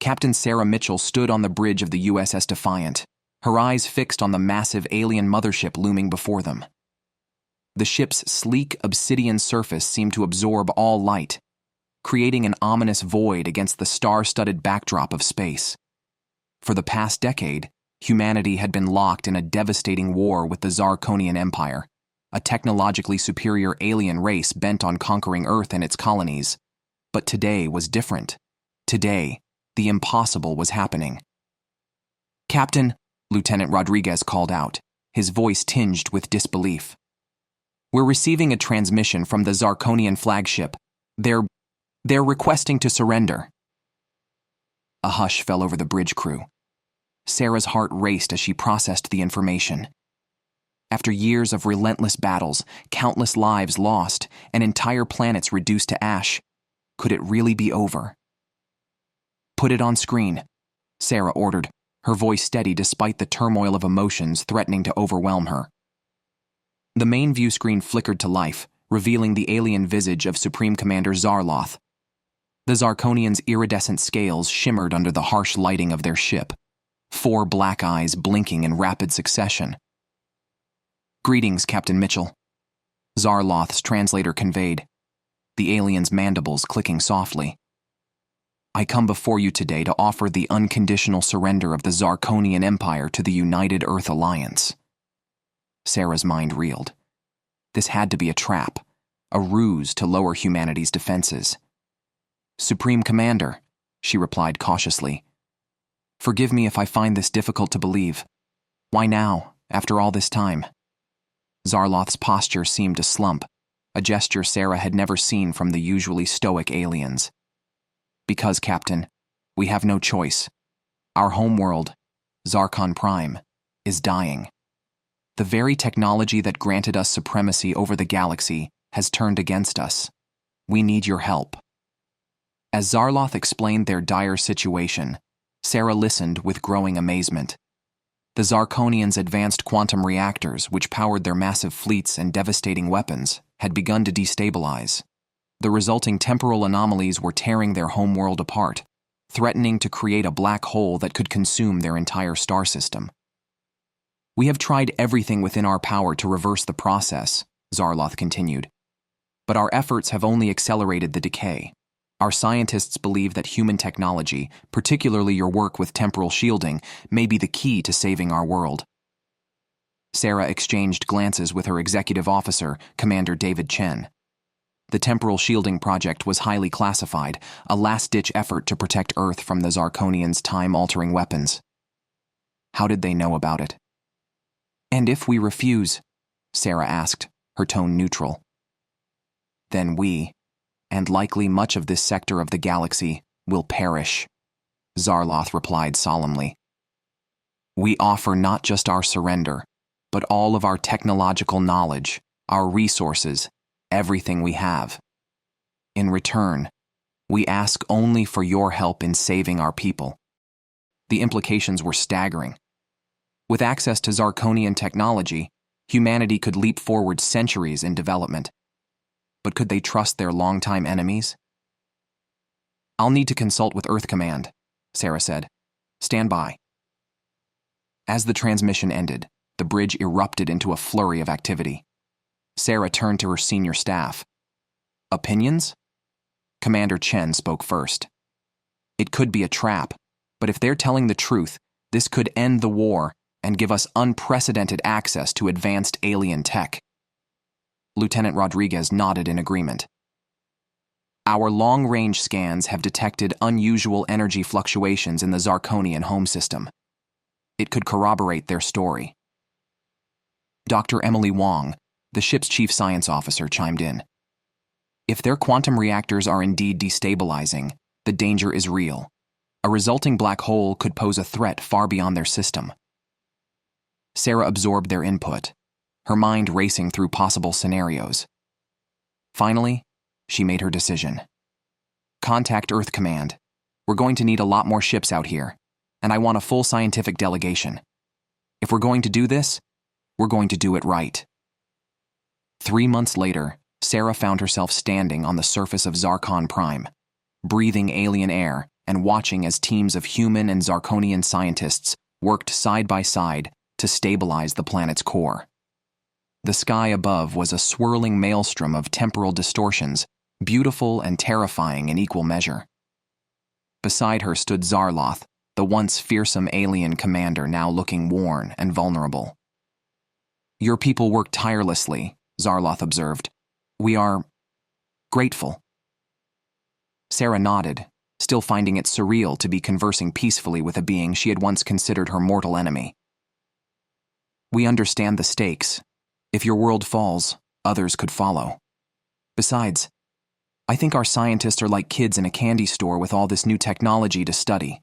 Captain Sarah Mitchell stood on the bridge of the USS Defiant, her eyes fixed on the massive alien mothership looming before them. The ship's sleek obsidian surface seemed to absorb all light, creating an ominous void against the star-studded backdrop of space. For the past decade, humanity had been locked in a devastating war with the Zar'konian Empire, a technologically superior alien race bent on conquering Earth and its colonies. But today was different. Today, the impossible was happening. "Captain," Lieutenant Rodriguez called out, his voice tinged with disbelief. "We're receiving a transmission from the Zar'konian flagship. They're requesting to surrender." A hush fell over the bridge crew. Sarah's heart raced as she processed the information. After years of relentless battles, countless lives lost, and entire planets reduced to ash, could it really be over? "Put it on screen," Sarah ordered, her voice steady despite the turmoil of emotions threatening to overwhelm her. The main view screen flickered to life, revealing the alien visage of Supreme Commander Xar'loth. The Zar'konians' iridescent scales shimmered under the harsh lighting of their ship, 4 black eyes blinking in rapid succession. "Greetings, Captain Mitchell," Xar'loth's translator conveyed, the alien's mandibles clicking softly. "I come before you today to offer the unconditional surrender of the Zar'konian Empire to the United Earth Alliance." Sarah's mind reeled. This had to be a trap, a ruse to lower humanity's defenses. "Supreme Commander," she replied cautiously, "forgive me if I find this difficult to believe. Why now, after all this time?" Xar'loth's posture seemed to slump, a gesture Sarah had never seen from the usually stoic aliens. "Because, Captain, we have no choice. Our homeworld, Zar'kon Prime, is dying. The very technology that granted us supremacy over the galaxy has turned against us. We need your help." As Xar'loth explained their dire situation, Sarah listened with growing amazement. The Zar'konians' advanced quantum reactors, which powered their massive fleets and devastating weapons, had begun to destabilize. The resulting temporal anomalies were tearing their homeworld apart, threatening to create a black hole that could consume their entire star system. "We have tried everything within our power to reverse the process," Xar'loth continued, "but our efforts have only accelerated the decay. Our scientists believe that human technology, particularly your work with temporal shielding, may be the key to saving our world." Sarah exchanged glances with her executive officer, Commander David Chen. The temporal shielding project was highly classified, a last-ditch effort to protect Earth from the Zar'konians' time-altering weapons. How did they know about it? "And if we refuse?" Sarah asked, her tone neutral. "Then we, and likely much of this sector of the galaxy, will perish," Xar'loth replied solemnly. "We offer not just our surrender, but all of our technological knowledge, our resources, everything we have. In return, we ask only for your help in saving our people." The implications were staggering. With access to Zar'konian technology, humanity could leap forward centuries in development. But could they trust their longtime enemies? "I'll need to consult with Earth Command," Sarah said. "Stand by." As the transmission ended, the bridge erupted into a flurry of activity. Sarah turned to her senior staff. "Opinions?" Commander Chen spoke first. "It could be a trap, but if they're telling the truth, this could end the war and give us unprecedented access to advanced alien tech." Lieutenant Rodriguez nodded in agreement. "Our long-range scans have detected unusual energy fluctuations in the Zar'konian home system. It could corroborate their story." Dr. Emily Wong, the ship's chief science officer, chimed in. "If their quantum reactors are indeed destabilizing, the danger is real. A resulting black hole could pose a threat far beyond their system." Sarah absorbed their input, her mind racing through possible scenarios. Finally, she made her decision. "Contact Earth Command. We're going to need a lot more ships out here, and I want a full scientific delegation. If we're going to do this, we're going to do it right." 3 months later, Sarah found herself standing on the surface of Zar'kon Prime, breathing alien air and watching as teams of human and Zar'konian scientists worked side by side to stabilize the planet's core. The sky above was a swirling maelstrom of temporal distortions, beautiful and terrifying in equal measure. Beside her stood Xar'loth, the once fearsome alien commander now looking worn and vulnerable. "Your people worked tirelessly," Xar'loth observed. "We are grateful." Sarah nodded, still finding it surreal to be conversing peacefully with a being she had once considered her mortal enemy. "We understand the stakes. If your world falls, others could follow. Besides, I think our scientists are like kids in a candy store with all this new technology to study."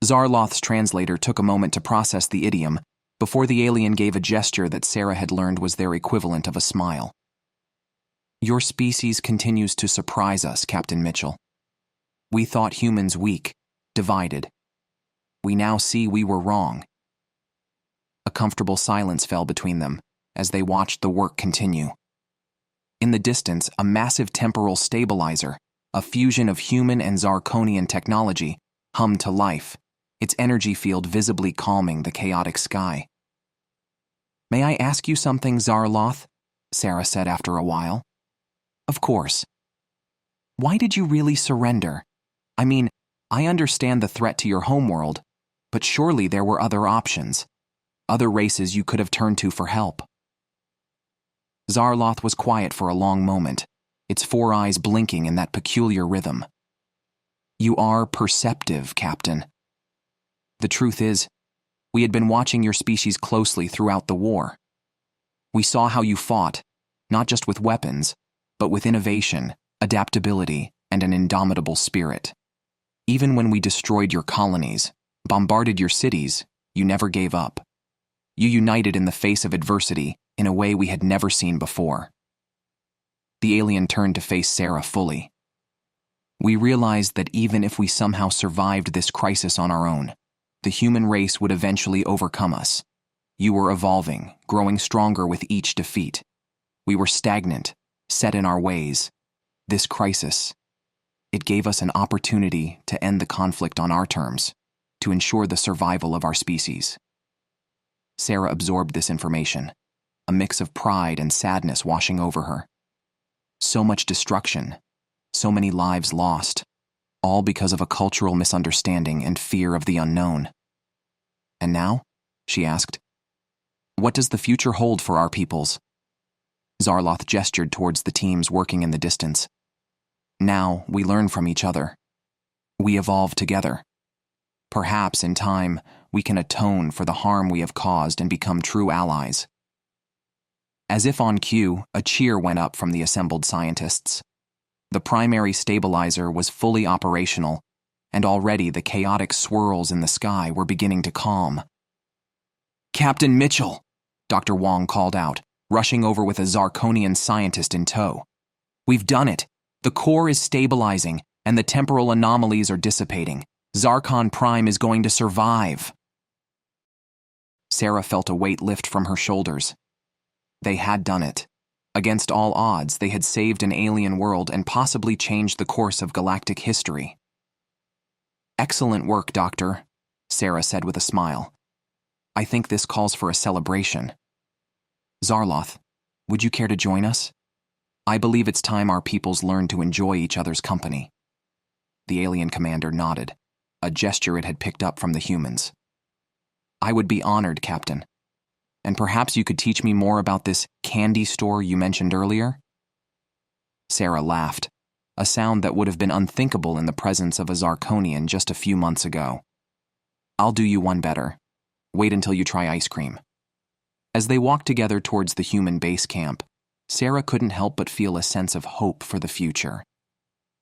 Xar'loth's translator took a moment to process the idiom before the alien gave a gesture that Sarah had learned was their equivalent of a smile. "Your species continues to surprise us, Captain Mitchell. We thought humans weak, divided. We now see we were wrong." A comfortable silence fell between them as they watched the work continue. In the distance, a massive temporal stabilizer, a fusion of human and Zar'konian technology, hummed to life, its energy field visibly calming the chaotic sky. "May I ask you something, Xar'loth?" Sarah said after a while. "Of course. Why did you really surrender? I mean, I understand the threat to your homeworld, but surely there were other options, other races you could have turned to for help." Xar'loth was quiet for a long moment, its four eyes blinking in that peculiar rhythm. "You are perceptive, Captain. The truth is, we had been watching your species closely throughout the war. We saw how you fought, not just with weapons, but with innovation, adaptability, and an indomitable spirit. Even when we destroyed your colonies, bombarded your cities, you never gave up. You united in the face of adversity in a way we had never seen before." The alien turned to face Sarah fully. "We realized that even if we somehow survived this crisis on our own, the human race would eventually overcome us. You were evolving, growing stronger with each defeat. We were stagnant, set in our ways. This crisis, it gave us an opportunity to end the conflict on our terms, to ensure the survival of our species." Sarah absorbed this information, a mix of pride and sadness washing over her. So much destruction, so many lives lost, all because of a cultural misunderstanding and fear of the unknown. "And now?" she asked. "What does the future hold for our peoples?" Xar'loth gestured towards the teams working in the distance. "Now we learn from each other. We evolve together. Perhaps in time we can atone for the harm we have caused and become true allies." As if on cue, a cheer went up from the assembled scientists. The primary stabilizer was fully operational, and already the chaotic swirls in the sky were beginning to calm. "Captain Mitchell!" Dr. Wong called out, rushing over with a Zar'konian scientist in tow. "We've done it. The core is stabilizing, and the temporal anomalies are dissipating. Zar'kon Prime is going to survive." Sarah felt a weight lift from her shoulders. They had done it. Against all odds, they had saved an alien world and possibly changed the course of galactic history. "Excellent work, Doctor," Sarah said with a smile. "I think this calls for a celebration. Xar'loth, would you care to join us? I believe it's time our peoples learned to enjoy each other's company." The alien commander nodded, a gesture it had picked up from the humans. "I would be honored, Captain. And perhaps you could teach me more about this candy store you mentioned earlier?" Sarah laughed, a sound that would have been unthinkable in the presence of a Zar'konian just a few months ago. "I'll do you one better. Wait until you try ice cream." As they walked together towards the human base camp, Sarah couldn't help but feel a sense of hope for the future.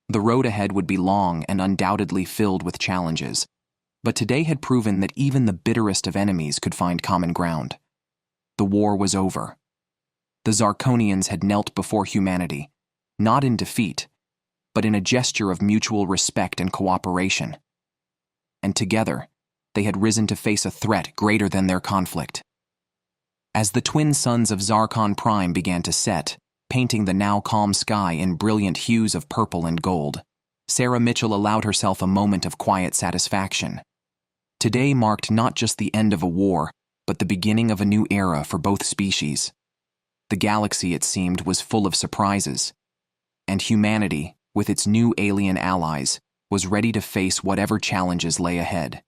The road ahead would be long and undoubtedly filled with challenges, but today had proven that even the bitterest of enemies could find common ground. The war was over. The Zar'konians had knelt before humanity, not in defeat, but in a gesture of mutual respect and cooperation. And together, they had risen to face a threat greater than their conflict. As the twin suns of Zar'kon Prime began to set, painting the now calm sky in brilliant hues of purple and gold, Sarah Mitchell allowed herself a moment of quiet satisfaction. Today marked not just the end of a war, but the beginning of a new era for both species. The galaxy, it seemed, was full of surprises, and humanity, with its new alien allies, was ready to face whatever challenges lay ahead.